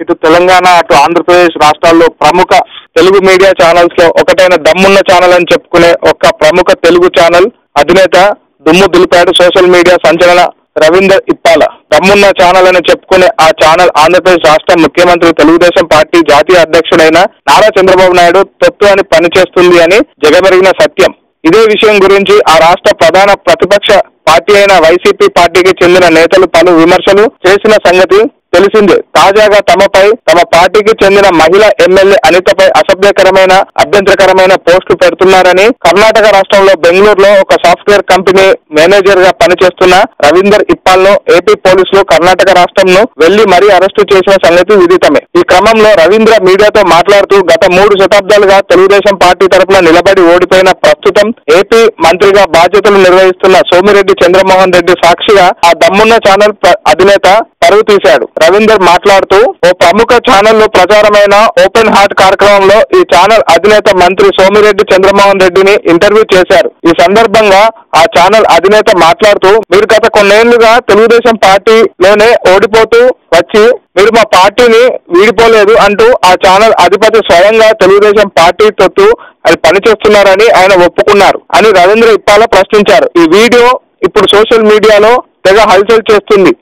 ఇటు తెలంగాణ అటు ఆంధ్రప్రదేశ్ రాష్ట్రాల్లో ప్రముఖ తెలుగు మీడియా ఛానల్స్ లో ఒకటైన దమ్మున్న ఛానల్ అని చెప్పుకునే ఒక ప్రముఖ తెలుగు ఛానల్ అధినేత దుమ్ము దులిపాడు సోషల్ మీడియా సంచలన రవీందర్ ఇప్పాల. దమ్మున్న ఛానల్ అని చెప్పుకునే ఆ ఛానల్ ఆంధ్రప్రదేశ్ రాష్ట్ర ముఖ్యమంత్రి తెలుగుదేశం పార్టీ జాతీయ అధ్యక్షుడైన నారా చంద్రబాబు నాయుడు తొత్తు అని పనిచేస్తుంది అని జగమెరిగిన సత్యం. ఇదే విషయం గురించి ఆ రాష్ట్ర ప్రధాన ప్రతిపక్ష పార్టీ అయిన వైసీపీ పార్టీకి చెందిన నేతలు పలు విమర్శలు చేసిన సంగతి తెలిసిందే. తాజాగా తమ పార్టీకి చెందిన మహిళా ఎమ్మెల్యే అనితపై అభ్యంతరకరమైన పోస్టులు పెడుతున్నారని కర్ణాటక రాష్ట్రంలో బెంగళూరులో ఒక సాఫ్ట్వేర్ కంపెనీ మేనేజర్ గా పనిచేస్తున్న రవీందర్ ఇప్పాల్ను ఏపీ పోలీసులు కర్ణాటక రాష్ట్రంను వెళ్లి మరీ అరెస్టు చేసిన సంగతి విదితమే. ఈ క్రమంలో రవీంద్ర మీడియాతో మాట్లాడుతూ గత 3 శతాబ్దాలుగా తెలుగుదేశం పార్టీ తరఫున నిలబడి ఓడిపోయిన ప్రస్తుతం ఏపీ మంత్రిగా బాధ్యతలు నిర్వహిస్తున్న సోమిరెడ్డి చంద్రమోహన్ రెడ్డి సాక్షిగా ఆ దమ్మున్న ఛానల్ అధినేత పరువు తీశాడు. రవీందర్ మాట్లాడుతూ ఓ ప్రముఖ ఛానల్లో ప్రచారమైన ఓపెన్ హార్ట్ కార్యక్రమంలో ఈ ఛానల్ అధినేత మంత్రి సోమిరెడ్డి చంద్రమోహన్ రెడ్డిని ఇంటర్వ్యూ చేశారు. ఈ సందర్భంగా ఆ ఛానల్ అధినేత మాట్లాడుతూ, మీరు గత కొన్నేళ్లుగా తెలుగుదేశం పార్టీలోనే ఓడిపోతూ వచ్చి మీరు మా పార్టీని వీడిపోలేదు అంటూ ఆ ఛానల్ అధిపతి స్వయంగా తెలుగుదేశం పార్టీ తొత్తు అది పనిచేస్తున్నారని ఆయన ఒప్పుకున్నారు అని రవీంద్ర ఇప్పాల ప్రశ్నించారు. ఈ వీడియో ఇప్పుడు సోషల్ మీడియాలో తెగ హల్చల్ చేస్తుంది.